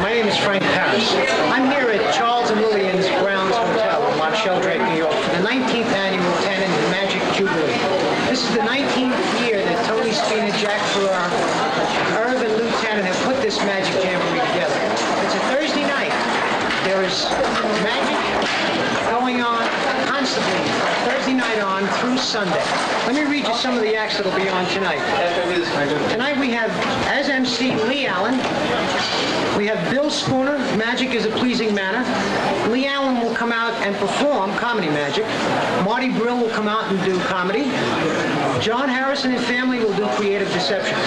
My name is Frank Harris. I'm here at Charles and Lillian's Grounds Hotel in Mont Sheldrake, New York, for the 19th annual Tannen Magic Jubilee. This is the 19th year that Tony Spina, Jack Farrar, Irv, and Lou Tannen have put this Magic Jamboree together. It's a Thursday night. There is magic going on constantly, Thursday night on through Sunday. Let me read you some of the acts that will be on tonight. Tonight we have, as MC, Lee Allen. We have Bill Spooner, Magic is a Pleasing Manner. Lee Allen will come out and perform comedy magic. Marty Brill will come out and do comedy. John Harrison and family will do creative deceptions.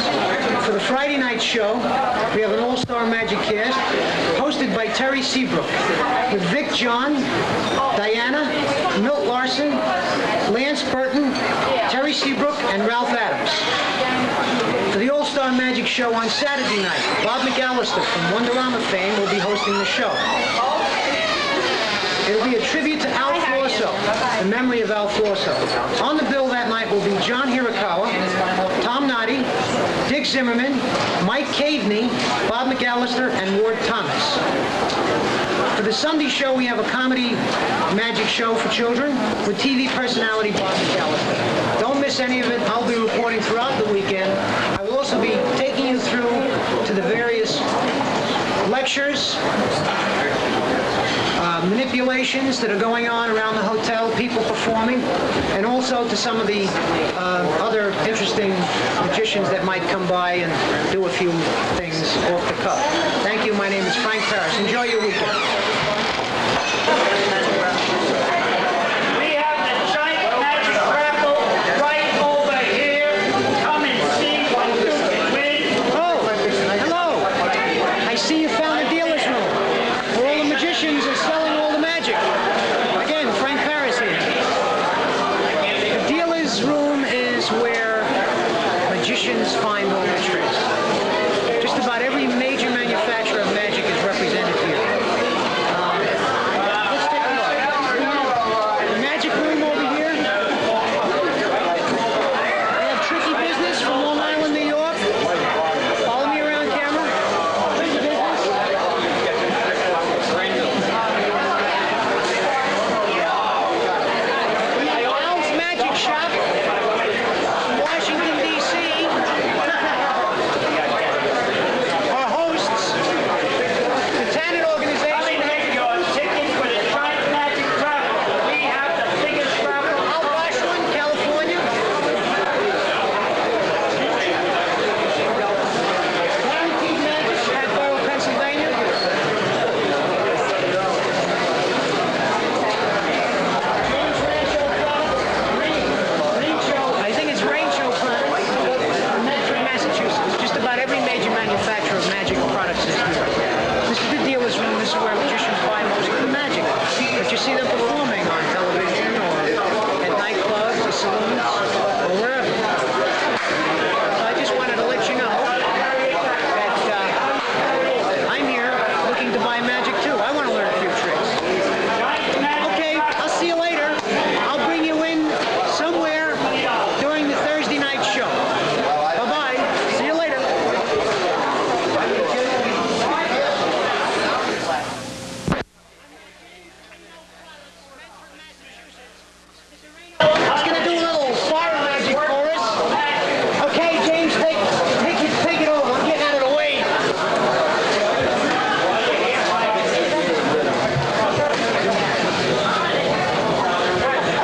For the Friday night show, we have an all-star magic cast hosted by Terry Seabrook with Vic John, Diana, Milt Larson, Lance Burton, Terry Seabrook, and Ralph Adams. For the All-Star Magic Show on Saturday night, Bob McAllister from Wonderama fame will be hosting the show. It will be a tribute to Al Florso, the memory of Al Florso. On the bill that night will be John Hirakawa, Tom Noddy, Dick Zimmerman, Mike Caveney, Bob McAllister, and Ward Thomas. For the Sunday show, we have a comedy magic show for children with TV personality Bob McAllister. Don't miss any of it. I'll be reporting throughout the weekend. I will also be taking you through to the various lectures, manipulations that are going on around the hotel, people performing, and also to some of the other interesting magicians that might come by and do a few things off the cuff. Thank you. My name is Frank Harris. Enjoy your weekend. We have the giant magic raffle right over here. Come and see what you can win. Oh, hello. I see you found the dealer's room where all the magicians are selling all the magic. Again, Frank Harris here. The dealer's room is where magicians find all their tricks. Just about every major manufacturer of magic is represented here. Let's take a look. The magic room over here. They have Tricky Business from Long Island, New York. Follow me around, camera. Tricky Business. Al's Magic Shop from Washington, D.C. Our hosts, the Tannen organization. Come and get your tickets for the giant magic raffle. We have the biggest raffle. Al Washington, California. Guaranteed Magic, Hatboro, Pennsylvania. James Rancho Products, I think it's Rancho Products, from Medford, Massachusetts. Just about every major manufacturer of magic products is here. This is the dealer's room. This is where magicians buy most of the magic. But you see them performing on television or at nightclubs or saloons or wherever. So I just wanted to let you know that I'm here looking to buy magic too. I want to learn a few tricks. Okay, I'll see you later. I'll bring you in somewhere during the Thursday night show. Bye-bye. See you later. He's going to do a little fire magic for us. Okay, James, take it over. I'm getting out of the way.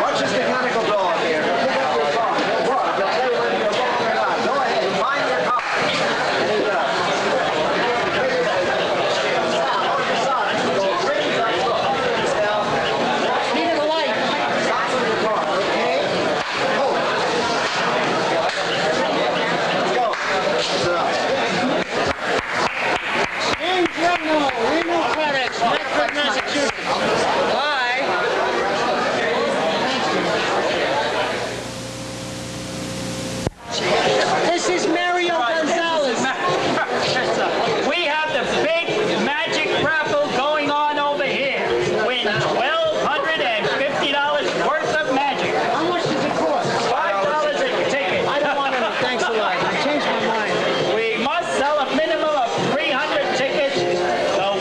Watch this mechanical dog here. Pick up your phone. Look, they'll tell you when you're walking or not. Go ahead, find your car. There you go. Now, on the side, go straight like look. Now, Speed of the light. stop with your car, okay? Hold it. Let's go. That's enough. James Reno Products, Medford, Massachusetts. Bye. This is Mario Gonzalez. We have the big magic raffle going on over here. Win $1,250 worth of magic. How much does it cost? $5 a ticket. I don't want to. Thanks a lot. I changed my mind. We must sell a minimum of 300 tickets. The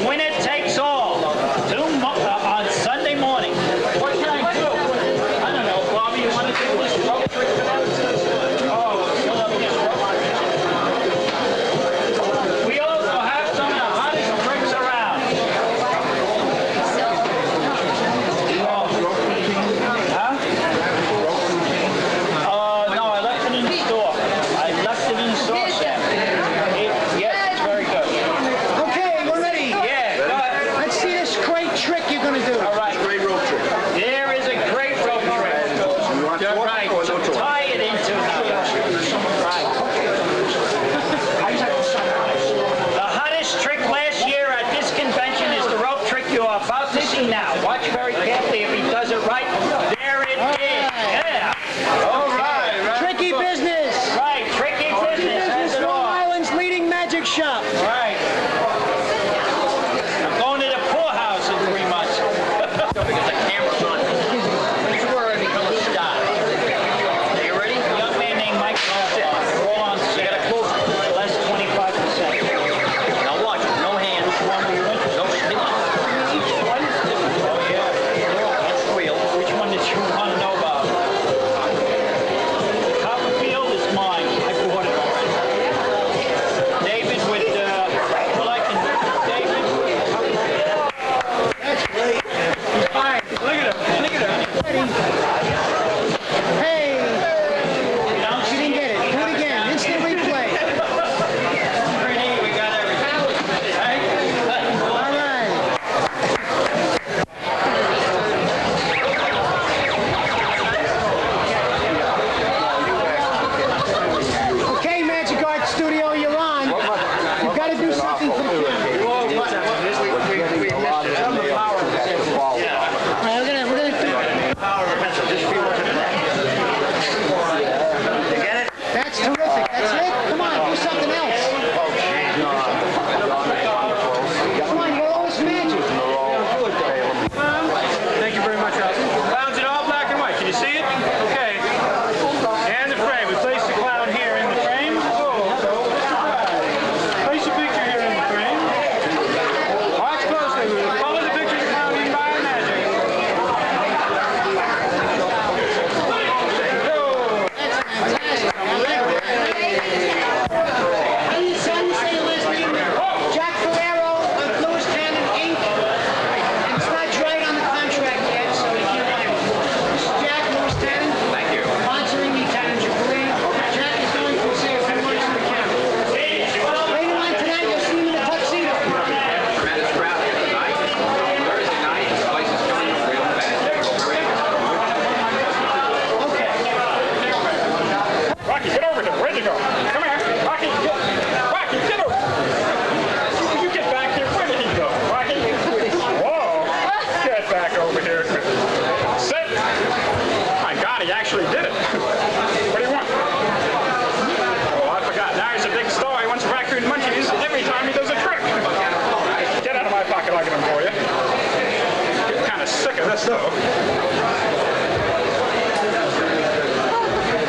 chest, though.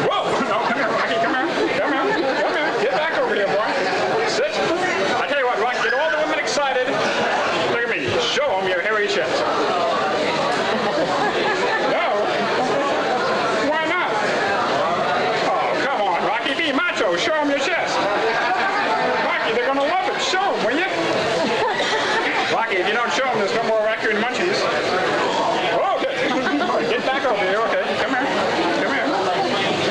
Whoa! No, come here, Rocky. Come here. Come here. Come here. Get back over here, boy. Sit. I tell you what, Rocky, get all the women excited. Look at me. Show them your hairy chest. No. Why not? Oh, come on, Rocky. Be macho. Show them your chest. Rocky, they're going to love it. Show them, will you? Rocky, if you don't show them, there's no more raccoon munchies. Okay. Get back over here. Okay. Come here. Come here.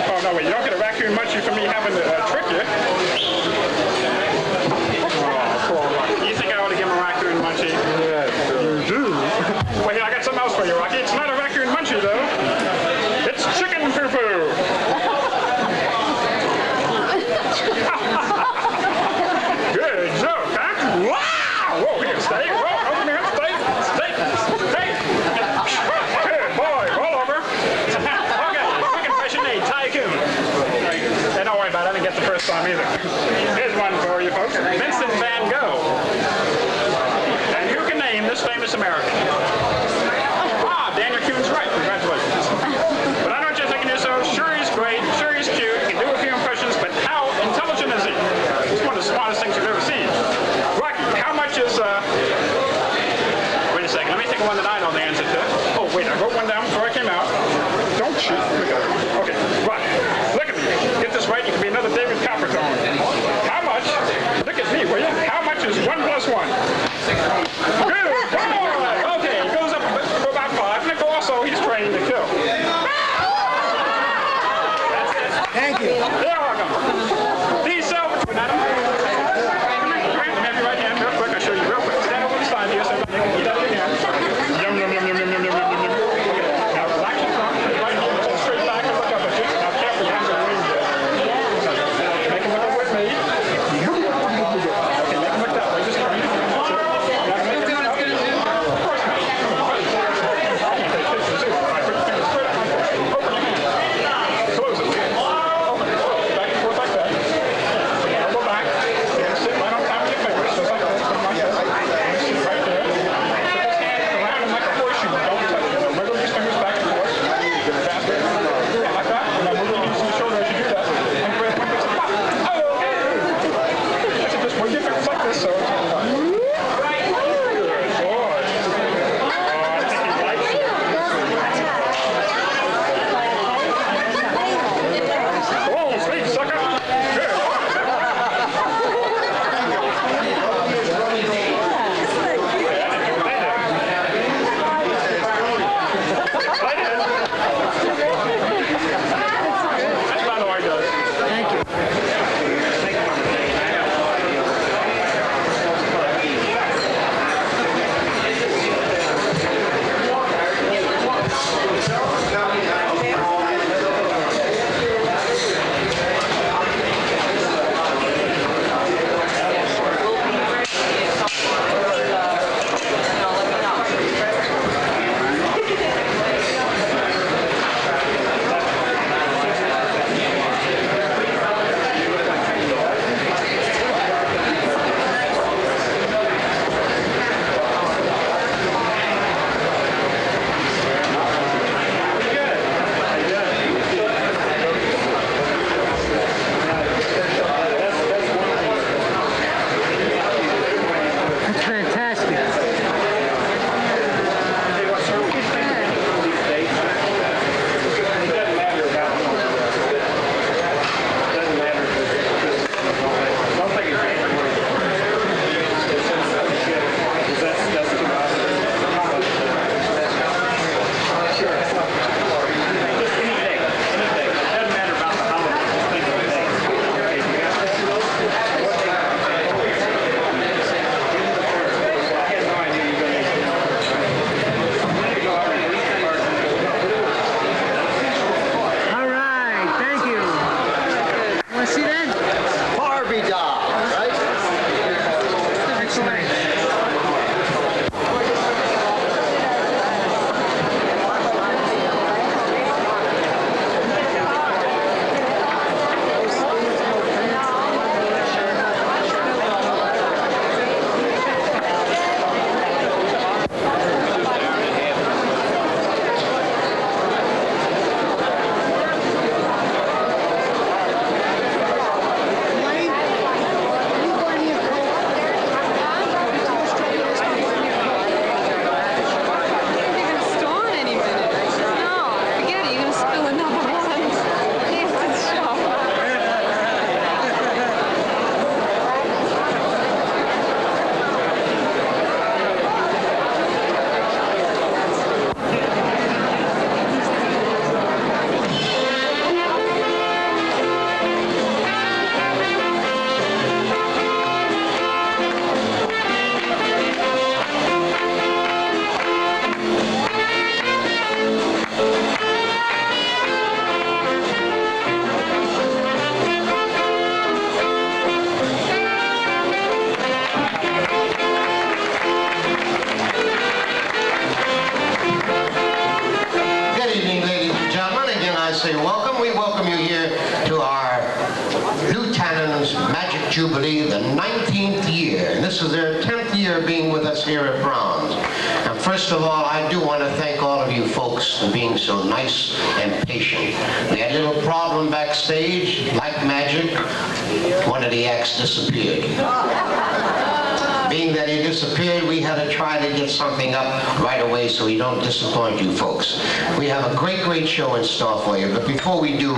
Oh, no, wait. You don't get a raccoon munchie for me having to trick you. Oh, poor Rocky. You think I ought to give him a raccoon munchie? Yes, you do. Wait, I got something else for you, Rocky. It's not a raccoon munchie, though. It's chicken poo-poo. Good joke, huh? Wow! Whoa, here, stay. Whoa, over here, stay. Stay. Stay. Good boy, roll over. Okay, quick impression A, tycoon. And don't worry about it, I didn't get the first time either. Here's one for you folks. Vincent Van Gogh. And who can name this famous American? Ah, Daniel Kuhn's right. Congratulations. But I know what you're thinking to yourself. Sure he's great. Sure he's cute. He can do a few impressions, but how intelligent is he? He's one of the smartest things you've ever seen. Rocky, how much is, wait a second, let me think of one that I know the answer to. Oh, wait, I wrote one down before I came out. Don't shoot. Okay, Rocky, look at me. Get this right, you can be another David Coppertone. How much, look at me, will you? How much is 1 plus 1? Good boy! Okay, it goes up to about 5, and also he's trained to kill. That's it. Thank you. There we go. These selfies. Come here. Let me have your right hand real quick. I'll show you real quick. Stand over the side here so you can eat out of your hand. Yum, yum, yum, yum, yum, yum, yum, yum, yum. Okay. Now relax your thumb. Right hand is straight back and look up at you. Now careful, your hands are wings there. Make him look up with me. Okay, make him look that way. Just turn. Now make him look up. with us here at Brown's. And first of all, I do want to thank all of you folks for being so nice and patient. We had a little problem backstage, like magic. One of the acts disappeared. Being that he disappeared, we had to try to get something up right away so we don't disappoint you folks. We have a great show in store for you, but before we do,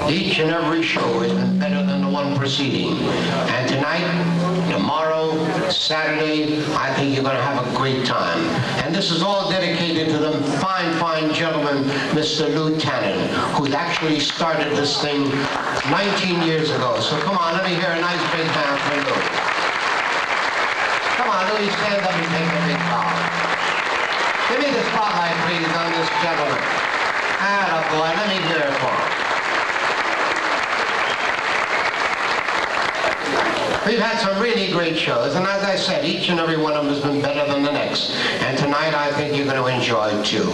each and every show has been better than the one preceding. And tonight, tomorrow, Saturday, I think you're going to have a great time. And this is all dedicated to the fine gentleman, Mr. Lou Tannen, who actually started this thing 19 years ago. So come on, let me hear a nice big hand for Lou. Come on, Louis, stand up and take a big bow. Give me the spotlight, please, on this gentleman. Attaboy, let me hear it for him. We've had some really great shows, and as I said, each and every one of them has been better than the next. And tonight, I think you're going to enjoy, too.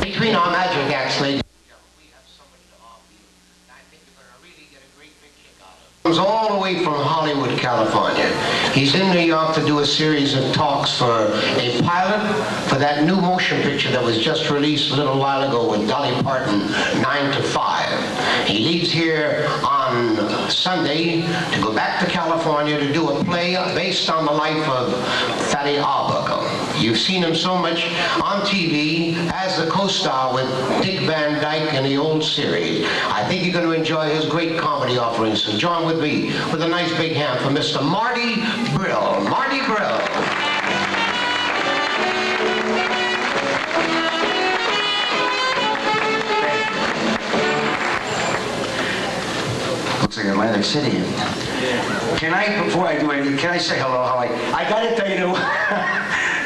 Between our magic acts, ladies and gentlemen, we have somebody to offer you, and I think you're going to really get a great big kick out of it. He comes all the way from Hollywood, California. He's in New York to do a series of talks for a pilot for that new motion picture that was just released a little while ago with Dolly Parton, 9 to 5. He leaves here on Sunday to go back to California to do a play based on the life of Fatty Arbuckle. You've seen him so much on TV as the co-star with Dick Van Dyke in the old series. I think you're going to enjoy his great comedy offerings. So join with me with a nice big hand for Mr. Marty Brill. Marty Brill. Looks like Atlantic City. Can I, before I do anything, can I say hello? How I gotta tell you,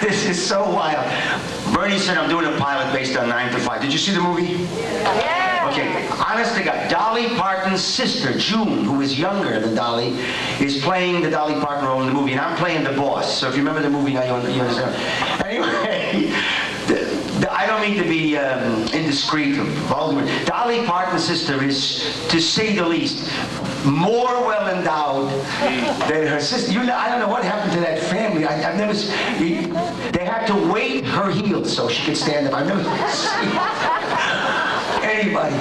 this is so wild. Bernie said I'm doing a pilot based on 9 to 5. Did you see the movie? Yeah. Okay, honest to God, Dolly Parton's sister, June, who is younger than Dolly, is playing the Dolly Parton role in the movie, and I'm playing the boss. So if you remember the movie, now you understand. Anyway, I don't mean to be indiscreet or vulgar. Dolly Parton's sister is, to say the least, more well endowed than her sister. I don't know what happened to that family. I've never seen. They had to weight her heels so she could stand up. I've never seen anybody.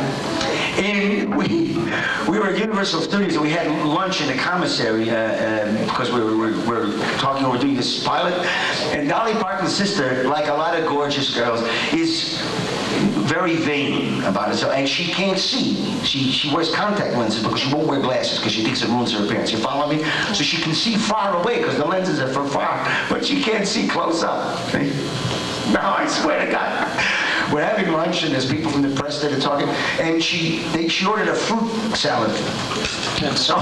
And we were at Universal Studios and we had lunch in the commissary because we were talking, we were doing this pilot. And Dolly Parton's sister, like a lot of gorgeous girls, is very vain about it. So, and she can't see. She wears contact lenses because she won't wear glasses because she thinks it ruins her appearance. You follow me? So she can see far away because the lenses are for far, but she can't see close up. See? No, I swear to God. We're having lunch and there's people from the press that are talking, and she ordered a fruit salad. And so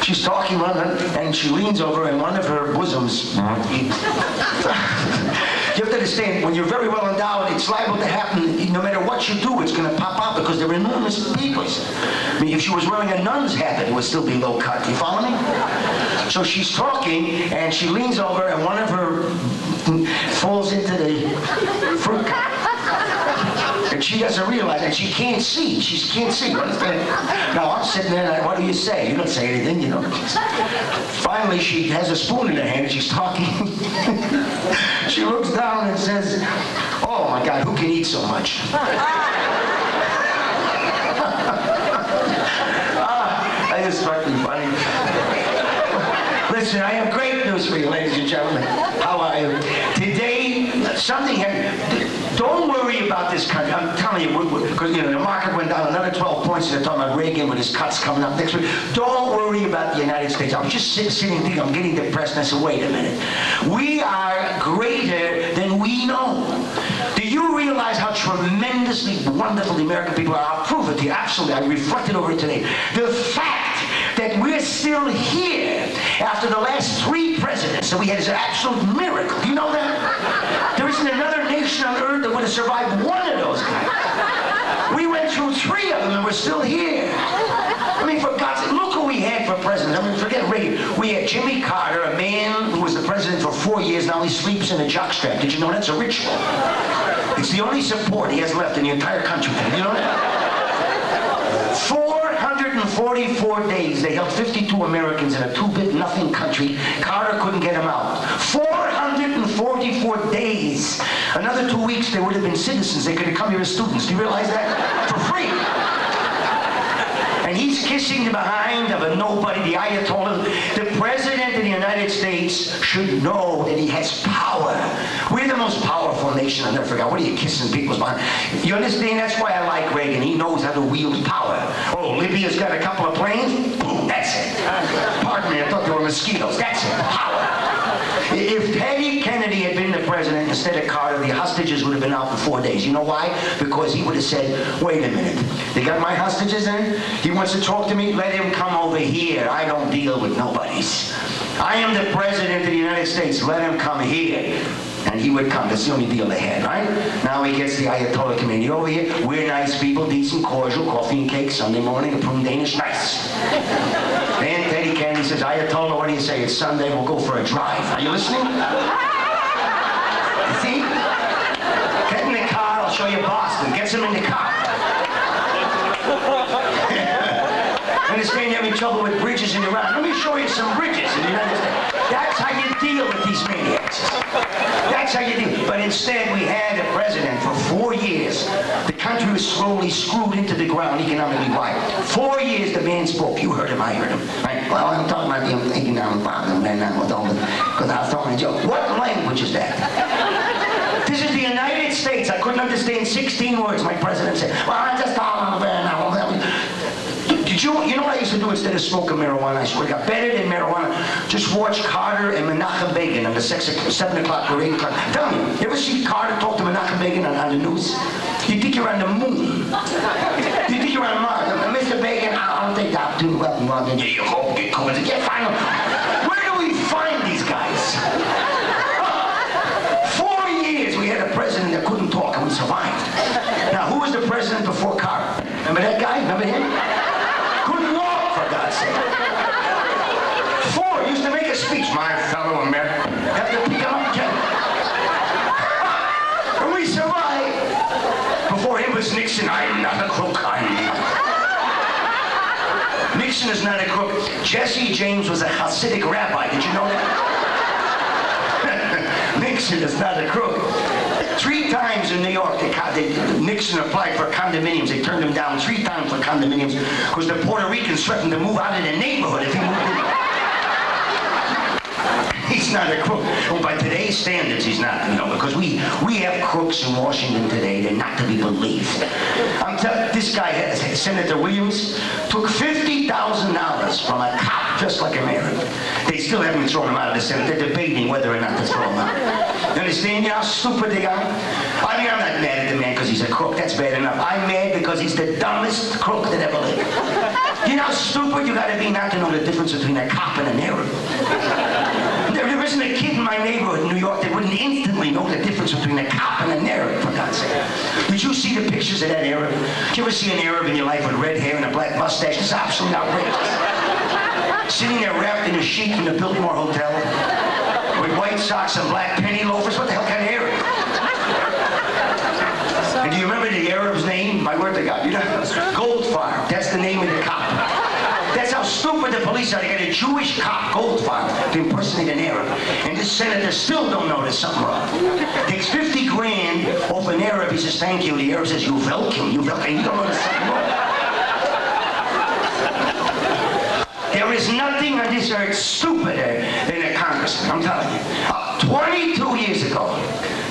she's talking and she leans over and one of her bosoms. You have to understand, when you're very well endowed, it's liable to happen. No matter what you do, it's going to pop out because they're enormous peoples. I mean, if she was wearing a nun's hat, it would still be low cut. You follow me? So she's talking, and she leans over, and one of her falls into the fruit cup. And she doesn't realize, and she can't see. She can't see. Understand? Now I'm sitting there, and what do you say? You don't say anything, you know. Finally, she has a spoon in her hand, and she's talking. She looks down and says, "Oh my God, who can eat so much?" That is fucking funny. Listen, I have great news for you, ladies and gentlemen. How are you? Today, something happened. Don't worry about this country. I'm telling you, because the market went down another 12 points. They're talking about Reagan with his cuts coming up next week. Don't worry about the United States. I was just sitting thinking, I'm getting depressed, and I said, wait a minute. We are greater than we know. Do you realize how tremendously wonderful the American people are? I'll prove it to you. Absolutely. I reflected over it today. The fact that we're still here after the last 3 presidents that we had is an absolute miracle. Do you know that? There isn't another nation on earth that would have survived one of those guys. We went through 3 of them and we're still here. I mean, for God's sake, look who we had for president. I mean, forget Reagan. We had Jimmy Carter, a man who was the president for 4 years. Now he sleeps in a jockstrap. Did you know that's a ritual? It's the only support he has left in the entire country. Did you know that? 400 444 days. They held 52 Americans in a two-bit nothing country. Carter couldn't get them out. 444 days. Another 2 weeks, they would have been citizens. They could have come here as students. Do you realize that? For free. And he's kissing the behind of a nobody, the Ayatollah. The President of the United States should know that he has power. We're the most powerful nation. I never forgot. What are you kissing people's behind? You understand? That's why I like Reagan. He knows how to wield power. Oh, Libya's got a couple of planes? Boom, that's it. Pardon me, I thought they were mosquitoes. That's it. Power. If Teddy Kennedy had been the president instead of Carter, the hostages would have been out for 4 days. You know why? Because he would have said, wait a minute, they got my hostages in? He wants to talk to me? Let him come over here. I don't deal with nobodies. I am the president of the United States. Let him come here. And he would come. That's the only deal they had, right? Now he gets the Ayatollah community over here. We're nice people, decent, cordial, coffee and cake, Sunday morning, approved Danish, nice. Then Teddy Kennedy says, Ayatollah, what do you say? It's Sunday, we'll go for a drive. Are you listening? You see? Get in the car, I'll show you Boston. Gets him in the car. Understand you're having trouble with bridges in Iran. Let me show you some bridges in the United States. That's how you deal with these maniacs. That's how you deal. But instead, we had a president for 4 years. The country was slowly screwed into the ground economically. Why? 4 years the man spoke. You heard him, I heard him. Right? Well, I'm talking about the economic problem, because I was talking a joke. What language is that? This is the United States. I couldn't understand 16 words my president said. Well, I just thought you know what I used to do instead of smoking marijuana? I swear to God, better than marijuana. Just watch Carter and Menachem Begin on the 7 o'clock or 8 o'clock. Tell me, you ever see Carter talk to Menachem Begin on the news? You think you're on the moon. You think you're on Mars. Mr. Begin, I'll take the opportunity. Welcome. You hope get covered. Get final. Where do we find these guys? 4 years we had a president that couldn't talk and we survived. Now, who was the president before Carter? Remember that guy? Remember him? Couldn't walk, for God's sake. 4 used to make a speech, my fellow American. Have to pick him up again. And we survived. Before him was Nixon. I'm not a crook. Nixon is not a crook. Jesse James was a Hasidic rabbi. Did you know that? Nixon is not a crook. 3 times in New York, Nixon applied for condominiums. They turned him down 3 times for condominiums because the Puerto Ricans threatened to move out of the neighborhood if he moved in. He's not a crook. Well, by today's standards, he's not, because we have crooks in Washington today. They're not to be believed. I'm telling you, this guy, Senator Williams, took $50,000 from a cop just like a man. They still haven't thrown him out of the Senate. They're debating whether or not to throw him out. You understand how stupid they are? I mean, I'm not mad at the man because he's a crook. That's bad enough. I'm mad because he's the dumbest crook that ever lived. You know how stupid you got to be not to know the difference between a cop and an Arab? There isn't a kid in my neighborhood in New York that wouldn't instantly know the difference between a cop and an Arab, for God's sake. Did you see the pictures of that Arab? Did you ever see an Arab in your life with red hair and a black mustache? It's absolutely outrageous. Sitting there wrapped in a sheet in the Biltmore Hotel with white socks and black penny loafers. What the hell kind of Arab? And do you remember the Arab's name? My word to God. You know, Goldfarb. That's the name of the cop. That's how stupid the police are. They got a Jewish cop, Goldfarb, to impersonate an Arab. And this senator still don't know there's something wrong. Takes 50 grand off an Arab. He says, thank you. The Arab says, you welcome. You welcome. And you don't know there's something wrong. There is nothing on this earth stupider than a congressman. I'm telling you. 22 years ago,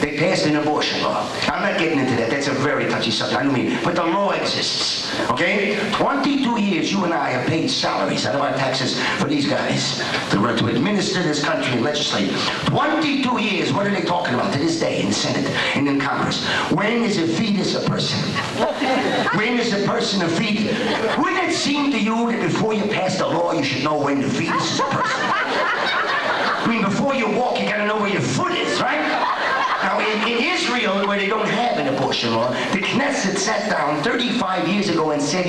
they passed an abortion law. I'm not getting into that. That's a very touchy subject. I don't mean, but the law exists. Okay? 22 years, you and I have paid salaries out of our taxes for these guys to administer this country and legislate. 22 years, what are they talking about to this day in the Senate and in Congress? When is a fetus a person? When is a person a fetus? Wouldn't it seem to you that before you pass the law, you should know when the fetus is a person? I mean, before you walk, you gotta know where your foot is, right? Now, in Israel, where they don't have an abortion law, the Knesset sat down 35 years ago and said,